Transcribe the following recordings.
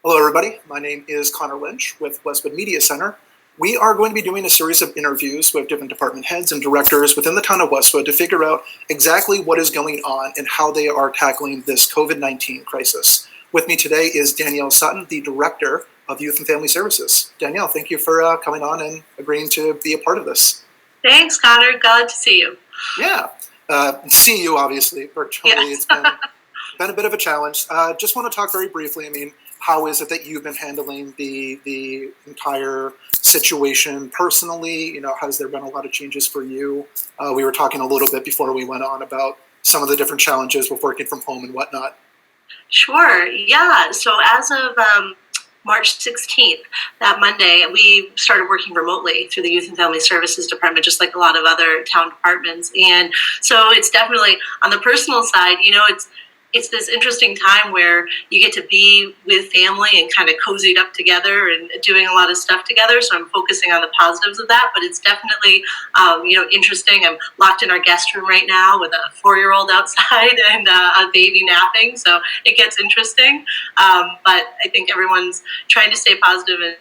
Hello, everybody. My name is Connor Lynch with Westwood Media Center. We are going to be doing a series of interviews with different department heads and directors within the town of Westwood to figure out exactly what is going on and how they are tackling this COVID-19 crisis. With me today is Danielle Sutton, the Director of Youth and Family Services. Danielle, thank you for coming on and agreeing to be a part of this. Thanks, Connor. Glad to see you. Yeah, see you obviously virtually. Yes. It's been a bit of a challenge. Just want to talk very briefly. I mean, how is it that you've been handling the entire situation personally? You know, has there been a lot of changes for you? We were talking a little bit before we went on about some of the different challenges with working from home and whatnot. Sure. Yeah. So as of March 16th, that Monday, we started working remotely through the Youth and Family Services Department, just like a lot of other town departments. And so it's definitely on the personal side, you know, it's this interesting time where you get to be with family and kind of cozied up together and doing a lot of stuff together. So I'm focusing on the positives of that, but it's definitely, interesting. I'm locked in our guest room right now with a 4-year-old outside and a baby napping. So it gets interesting. But I think everyone's trying to stay positive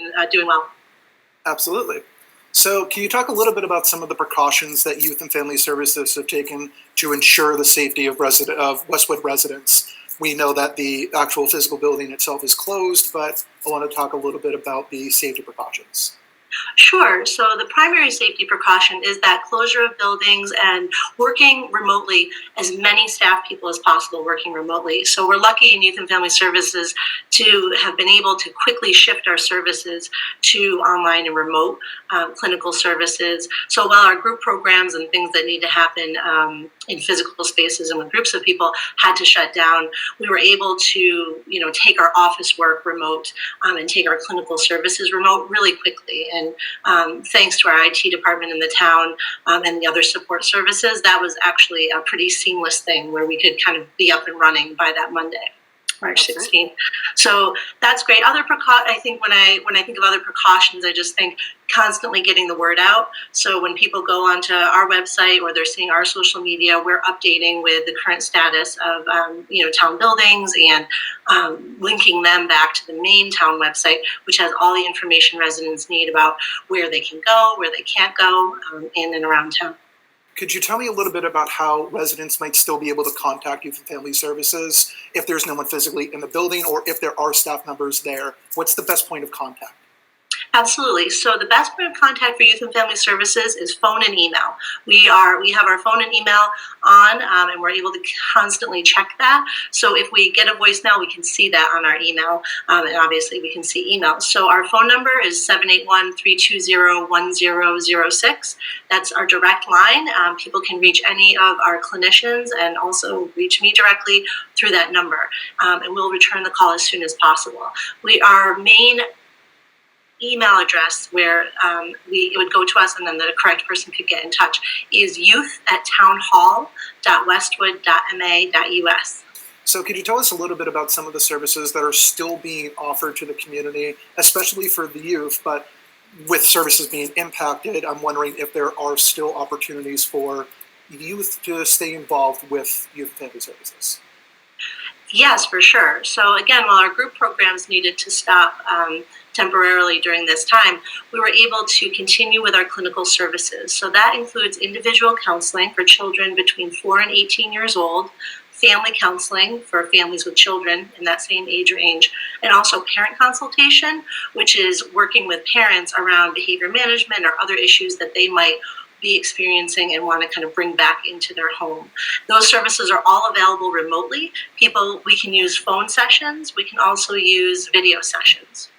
and doing well. Absolutely. So can you talk a little bit about some of the precautions that Youth and Family Services have taken to ensure the safety of Westwood residents? We know that the actual physical building itself is closed, but I want to talk a little bit about the safety precautions. Sure. So the primary safety precaution is that closure of buildings and working remotely, as many staff people as possible working remotely. So we're lucky in Youth and Family Services to have been able to quickly shift our services to online and remote clinical services. So while our group programs and things that need to happen in physical spaces and with groups of people had to shut down, we were able to, take our office work remote and take our clinical services remote really quickly. And thanks to our IT department in the town and the other support services, that was actually a pretty seamless thing where we could kind of be up and running by that Monday, March 16th. So that's great. I think when I think of other precautions, I just think constantly getting the word out. So when people go onto our website or they're seeing our social media, we're updating with the current status of town buildings and linking them back to the main town website, which has all the information residents need about where they can go, where they can't go, in and around town. Could you tell me a little bit about how residents might still be able to contact Youth and Family Services if there's no one physically in the building or if there are staff members there? What's the best point of contact? Absolutely. So the best point of contact for Youth and Family Services is phone and email. We have our phone and email on, and we're able to constantly check that. So if we get a voicemail, we can see that on our email, and obviously we can see emails. So our phone number is 781-320-1006. That's our direct line. People can reach any of our clinicians and also reach me directly through that number, and we'll return the call as soon as possible. Our main email address where it would go to us and then the correct person could get in touch is youth@townhall.westwood.ma.us. So could you tell us a little bit about some of the services that are still being offered to the community, especially for the youth, but with services being impacted, I'm wondering if there are still opportunities for youth to stay involved with Youth and Family Services? Yes, for sure. So again, while our group programs needed to stop temporarily during this time, we were able to continue with our clinical services. So that includes individual counseling for children between 4 and 18 years old, family counseling for families with children in that same age range, and also parent consultation, which is working with parents around behavior management or other issues that they might be experiencing and want to kind of bring back into their home. Those services are all available remotely. We can use phone sessions. We can also use video sessions.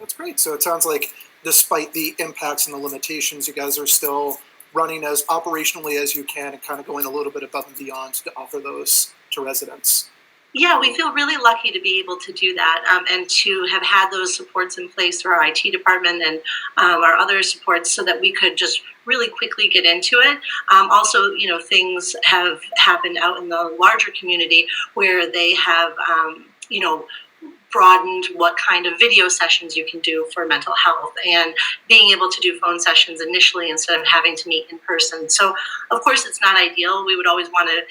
That's great. So it sounds like despite the impacts and the limitations, you guys are still running as operationally as you can and kind of going a little bit above and beyond to offer those to residents. Yeah, we feel really lucky to be able to do that and to have had those supports in place through our IT department and our other supports so that we could just really quickly get into it. Also, things have happened out in the larger community where they have, broadened what kind of video sessions you can do for mental health, and being able to do phone sessions initially instead of having to meet in person. So of course it's not ideal. We would always want to,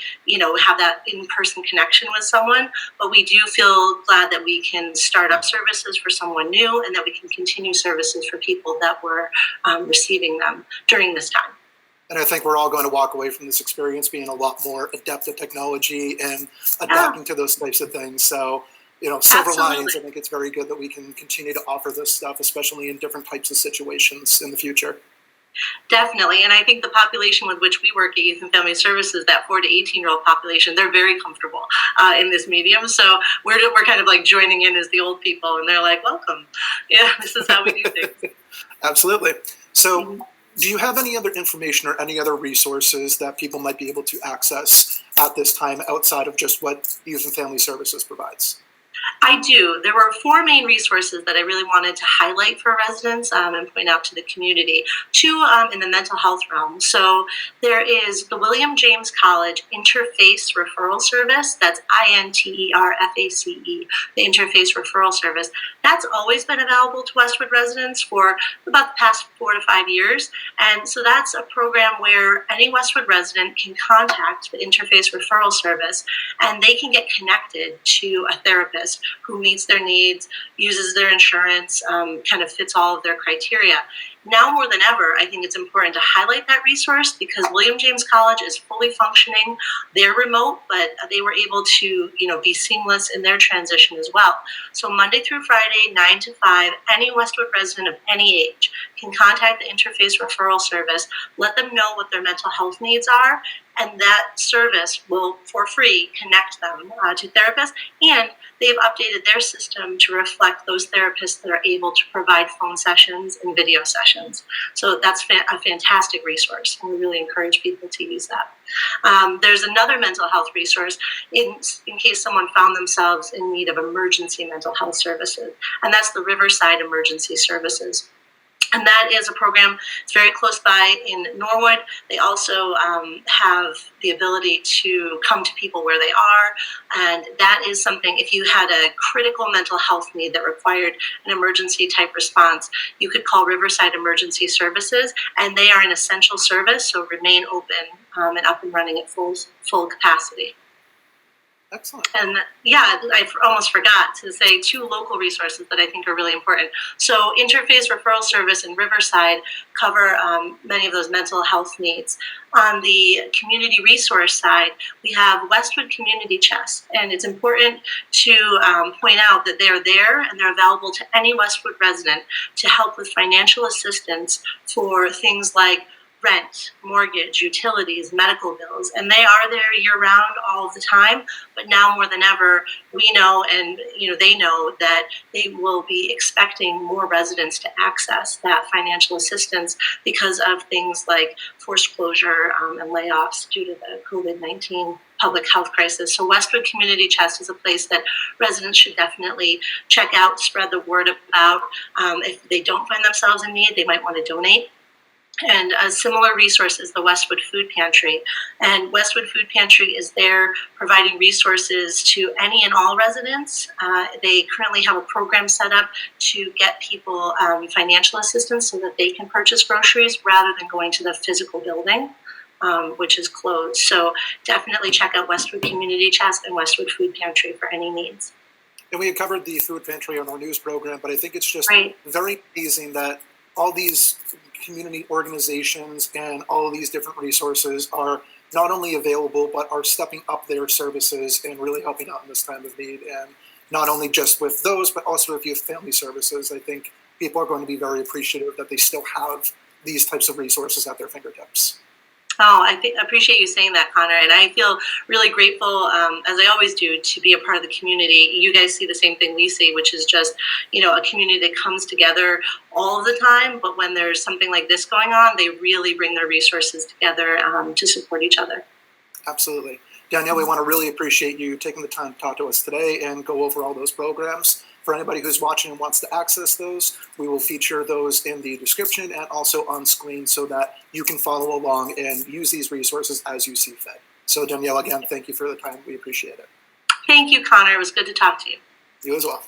have that in-person connection with someone, but we do feel glad that we can start up services for someone new and that we can continue services for people that were receiving them during this time. And I think we're all going to walk away from this experience being a lot more adept at technology and adapting to those types of things. So, silver linings, I think it's very good that we can continue to offer this stuff, especially in different types of situations in the future. Definitely. And I think the population with which we work at Youth and Family Services, that 4 to 18-year-old population, they're very comfortable in this medium. So we're kind of like joining in as the old people, and they're like, welcome. Yeah, this is how we do things. Absolutely. So do you have any other information or any other resources that people might be able to access at this time outside of just what Youth and Family Services provides? I do. There were 4 main resources that I really wanted to highlight for residents and point out to the community. 2 in the mental health realm. So there is the William James College Interface Referral Service. That's INTERFACE, the Interface Referral Service. That's always been available to Westwood residents for about the past 4 to 5 years. And so that's a program where any Westwood resident can contact the Interface Referral Service, and they can get connected to a therapist who meets their needs, uses their insurance, kind of fits all of their criteria. Now more than ever, I think it's important to highlight that resource because William James College is fully functioning. They're remote, but they were able to, be seamless in their transition as well. So Monday through Friday, 9 to 5, any Westwood resident of any age can contact the Interface Referral Service, let them know what their mental health needs are, and that service will, for free, connect them to therapists, and they've updated their system to reflect those therapists that are able to provide phone sessions and video sessions. So that's a fantastic resource, and we really encourage people to use that. There's another mental health resource in case someone found themselves in need of emergency mental health services, and that's the Riverside Emergency Services. And that is a program that's very close by in Norwood. They also have the ability to come to people where they are. And that is something, if you had a critical mental health need that required an emergency type response, you could call Riverside Emergency Services, and they are an essential service, so remain open and up and running at full capacity. Excellent. And I almost forgot to say 2 local resources that I think are really important. So Interface Referral Service and Riverside cover many of those mental health needs. On the community resource side, we have Westwood Community Chest, and it's important to point out that they're there and they're available to any Westwood resident to help with financial assistance for things like rent, mortgage, utilities, medical bills, and they are there year-round all the time. But now more than ever, we know, and they know that they will be expecting more residents to access that financial assistance because of things like forced closure and layoffs due to the COVID-19 public health crisis. So Westwood Community Chest is a place that residents should definitely check out, spread the word about. If they don't find themselves in need, they might want to donate. And a similar resource is the Westwood Food Pantry. And Westwood Food Pantry is there providing resources to any and all residents. They currently have a program set up to get people financial assistance so that they can purchase groceries rather than going to the physical building, which is closed. So definitely check out Westwood Community Chest and Westwood Food Pantry for any needs. And we had covered the food pantry on our news program, but I think it's just very amazing that all these community organizations and all of these different resources are not only available, but are stepping up their services and really helping out in this time of need. And not only just with those, but also with Youth Family Services. I think people are going to be very appreciative that they still have these types of resources at their fingertips. Oh, I appreciate you saying that, Connor. And I feel really grateful, as I always do, to be a part of the community. You guys see the same thing we see, which is just, a community that comes together all the time. But when there's something like this going on, they really bring their resources together to support each other. Absolutely. Danielle, we want to really appreciate you taking the time to talk to us today and go over all those programs. For anybody who's watching and wants to access those, we will feature those in the description and also on screen so that you can follow along and use these resources as you see fit. So Danielle, again, thank you for the time. We appreciate it. Thank you, Connor. It was good to talk to you. You as well.